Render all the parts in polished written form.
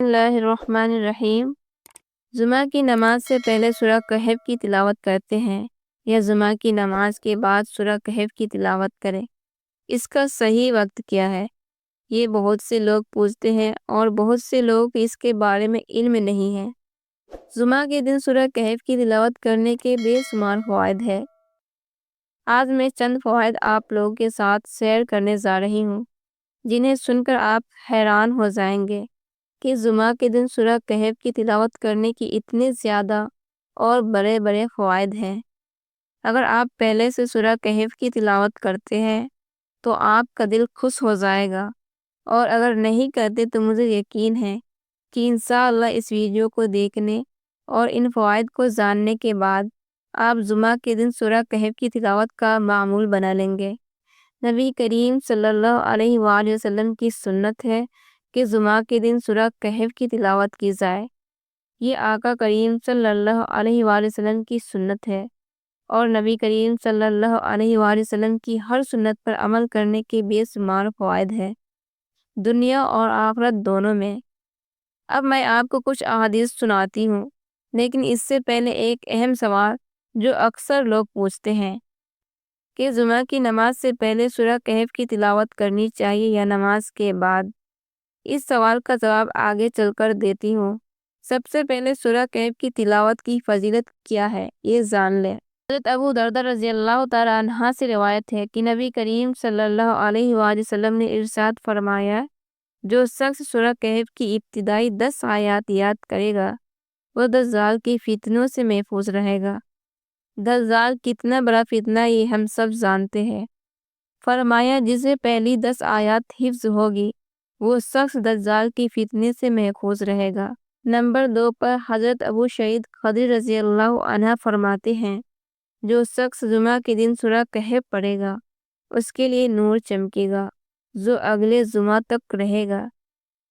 اللہ الرحمن الرحیم۔ جمعہ کی نماز سے پہلے سورہ کہف کی تلاوت کرتے ہیں یا جمعہ کی نماز کے بعد سورہ کہف کی تلاوت کریں، اس کا صحیح وقت کیا ہے؟ یہ بہت سے لوگ پوچھتے ہیں اور بہت سے لوگ اس کے بارے میں علم نہیں ہے۔ جمعہ کے دن سورہ کہف کی تلاوت کرنے کے بے شمار فوائد ہیں۔ آج میں چند فوائد آپ لوگوں کے ساتھ شیئر کرنے جا رہی ہوں، جنہیں سن کر آپ حیران ہو جائیں گے کہ جمعہ کے دن سورہ کہف کی تلاوت کرنے کی اتنے زیادہ اور بڑے بڑے فوائد ہیں۔ اگر آپ پہلے سے سورہ کہف کی تلاوت کرتے ہیں تو آپ کا دل خوش ہو جائے گا، اور اگر نہیں کرتے تو مجھے یقین ہے کہ انشاءاللہ اس ویڈیو کو دیکھنے اور ان فوائد کو جاننے کے بعد آپ جمعہ کے دن سورہ کہف کی تلاوت کا معمول بنا لیں گے۔ نبی کریم صلی اللہ علیہ وآلہ وسلم کی سنت ہے کہ جمعہ کے دن سورہ کہف کی تلاوت کی جائے۔ یہ آقا کریم صلی اللہ علیہ وآلہ وسلم کی سنت ہے، اور نبی کریم صلی اللہ علیہ وآلہ وسلم کی ہر سنت پر عمل کرنے کے بے شمار فوائد ہیں، دنیا اور آخرت دونوں میں۔ اب میں آپ کو کچھ احادیث سناتی ہوں، لیکن اس سے پہلے ایک اہم سوال جو اکثر لوگ پوچھتے ہیں کہ جمعہ کی نماز سے پہلے سورہ کہف کی تلاوت کرنی چاہیے یا نماز کے بعد؟ اس سوال کا جواب آگے چل کر دیتی ہوں۔ سب سے پہلے سورہ کہف کی تلاوت کی فضیلت کیا ہے یہ جان لیں۔ حضرت ابو درداء رضی اللہ تعالی عنہ سے روایت ہے کہ نبی کریم صلی اللہ علیہ وآلہ وسلم نے ارشاد فرمایا، جو شخص سورہ کہف کی ابتدائی 10 آیات یاد کرے گا وہ دجال کی فتنوں سے محفوظ رہے گا۔ دجال کتنا بڑا فتنہ یہ ہم سب جانتے ہیں۔ فرمایا جسے پہلی 10 آیات حفظ ہوگی وہ شخص دجال کی فتنے سے محفوظ رہے گا۔ نمبر 2 پر حضرت ابو سعید خدری رضی اللہ عنہ فرماتے ہیں، جو شخص جمعہ کے دن سورہ کہف پڑھے گا اس کے لیے نور چمکے گا جو اگلے جمعہ تک رہے گا۔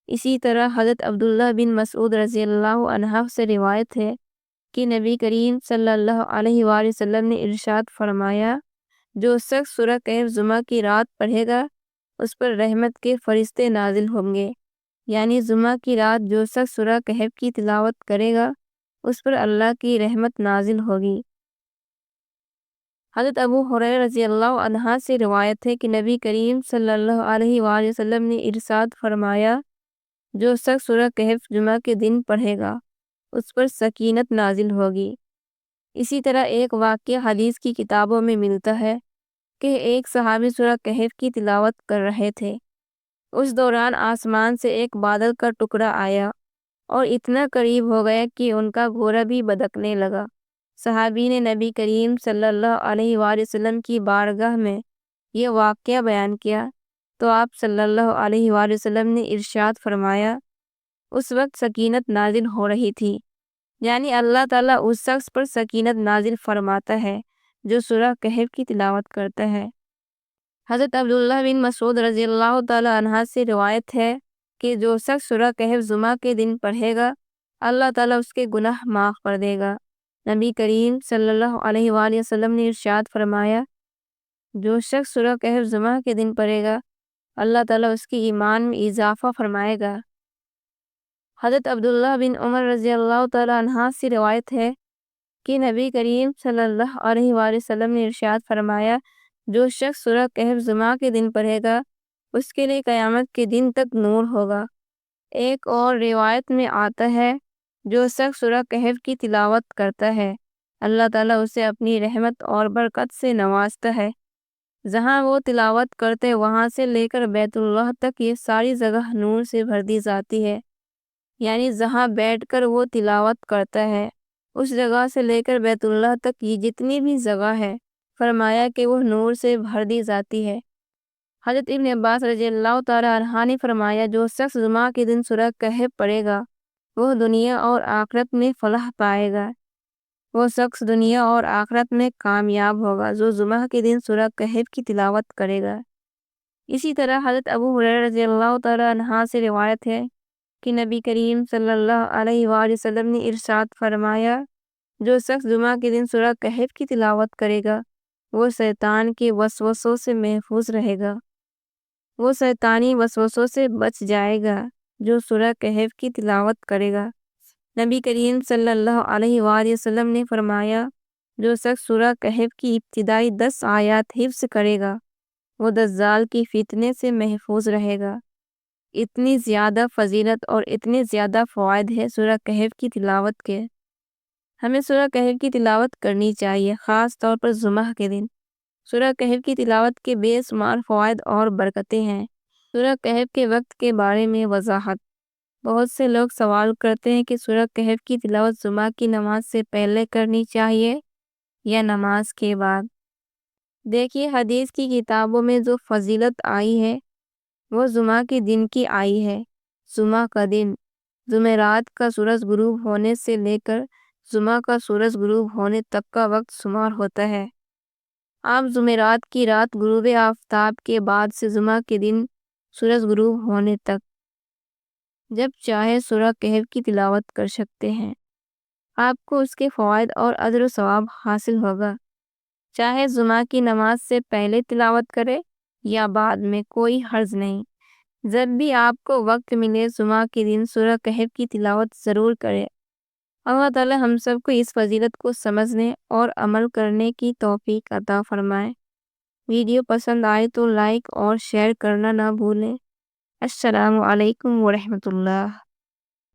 اسی طرح حضرت عبداللہ بن مسعود رضی اللہ عنہ سے روایت ہے کہ نبی کریم صلی اللہ علیہ وآلہ وسلم نے ارشاد فرمایا، جو شخص سورہ کہف جمعہ کی رات پڑھے گا اس پر رحمت کے فرشتے نازل ہوں گے۔ یعنی جمعہ کی رات جو شخص سورہ کہف کی تلاوت کرے گا اس پر اللہ کی رحمت نازل ہوگی۔ حضرت ابو ہریرہ رضی اللہ عنہ سے روایت ہے کہ نبی کریم صلی اللہ علیہ وآلہ وسلم نے ارشاد فرمایا، جو شخص سورہ کہف جمعہ کے دن پڑھے گا اس پر سکینت نازل ہوگی۔ اسی طرح ایک واقعہ حدیث کی کتابوں میں ملتا ہے کہ ایک صحابی سورہ کہف کی تلاوت کر رہے تھے۔ اس دوران آسمان سے ایک بادل کا ٹکڑا آیا اور اتنا قریب ہو گیا کہ ان کا گھوڑا بھی بدکنے لگا۔ صحابی نے نبی کریم صلی اللہ علیہ وآلہ وسلم کی بارگاہ میں یہ واقعہ بیان کیا تو آپ صلی اللہ علیہ وآلہ وسلم نے ارشاد فرمایا، اس وقت سکینت نازل ہو رہی تھی، یعنی اللہ تعالیٰ اس شخص پر سکینت نازل فرماتا ہے جو سورہ کہف کی تلاوت کرتا ہے۔ حضرت عبداللہ بن مسعود رضی اللہ تعالی عنہ سے روایت ہے کہ جو شخص سورہ کہف جمعہ کے دن پڑھے گا اللہ تعالیٰ اس کے گناہ معاف کر دے گا۔ نبی کریم صلی اللہ علیہ وآلہ وسلم نے ارشاد فرمایا، جو شخص سورہ کہف جمعہ کے دن پڑھے گا اللہ تعالیٰ اس کی ایمان میں اضافہ فرمائے گا۔ حضرت عبداللہ بن عمر رضی اللہ تعالی عنہ سے روایت ہے کہ نبی کریم صلی اللہ علیہ وآلہ وسلم نے ارشاد فرمایا، جو شخص سورہ کہف جمعہ کے دن پڑھے گا اس کے لیے قیامت کے دن تک نور ہوگا۔ ایک اور روایت میں آتا ہے، جو شخص سورہ کہف کی تلاوت کرتا ہے اللہ تعالیٰ اسے اپنی رحمت اور برکت سے نوازتا ہے۔ جہاں وہ تلاوت کرتے وہاں سے لے کر بیت اللہ تک یہ ساری جگہ نور سے بھر دی جاتی ہے۔ یعنی جہاں بیٹھ کر وہ تلاوت کرتا ہے اس جگہ سے لے کر بیت اللہ تک یہ جتنی بھی جگہ ہے فرمایا کہ وہ نور سے بھر دی جاتی ہے۔ حضرت ابن عباس رضی اللہ تعالی عنہ نے فرمایا، جو شخص جمعہ کے دن سورہ کہف پڑھے گا وہ دنیا اور آخرت میں فلاح پائے گا۔ وہ شخص دنیا اور آخرت میں کامیاب ہوگا جو جمعہ کے دن سورہ کہف کی تلاوت کرے گا۔ اسی طرح حضرت ابو ہریرہ رضی اللہ تعالی عنہ سے روایت ہے کہ نبی کریم صلی اللہ علیہ وآلہ وسلم نے ارشاد فرمایا، جو شخص جمعہ کے دن سورہ کہف کی تلاوت کرے گا وہ شیطان کے وسوسوں سے محفوظ رہے گا، وہ شیطانی وسوسوں سے بچ جائے گا۔ جو سورہ کہف کی تلاوت کرے گا۔ نبی کریم صلی اللہ علیہ وآلہ وسلم نے فرمایا، جو شخص سورہ کہف کی ابتدائی 10 آیات حفظ کرے گا وہ دجال کی فتنے سے محفوظ رہے گا۔ اتنی زیادہ فضیلت اور اتنے زیادہ فوائد ہے سورہ کہف کی تلاوت کے۔ ہمیں سورہ کہف کی تلاوت کرنی چاہیے، خاص طور پر جمعہ کے دن۔ سورہ کہف کی تلاوت کے بے شمار فوائد اور برکتیں ہیں۔ سورہ کہف کے وقت کے بارے میں وضاحت۔ بہت سے لوگ سوال کرتے ہیں کہ سورہ کہف کی تلاوت جمعہ کی نماز سے پہلے کرنی چاہیے یا نماز کے بعد۔ دیکھیے، حدیث کی کتابوں میں جو فضیلت آئی ہے وہ جمعہ کے دن کی آئی ہے۔ جمعہ کا دن جمعرات کا سورج غروب ہونے سے لے کر جمعہ کا سورج غروب ہونے تک کا وقت شمار ہوتا ہے۔ آپ جمعرات کی رات غروب آفتاب کے بعد سے جمعہ کے دن سورج غروب ہونے تک جب چاہے سورہ کہف کی تلاوت کر سکتے ہیں۔ آپ کو اس کے فوائد اور اجر و ثواب حاصل ہوگا۔ چاہے جمعہ کی نماز سے پہلے تلاوت کرے یا بعد میں، کوئی حرج نہیں۔ جب بھی آپ کو وقت ملے جمعہ کے دن سورہ کہف کی تلاوت ضرور کرے۔ اللہ تعالی ہم سب کو اس فضیلت کو سمجھنے اور عمل کرنے کی توفیق عطا فرمائے۔ ویڈیو پسند آئے تو لائک اور شیئر کرنا نہ بھولیں۔ السلام علیکم ورحمۃ اللہ۔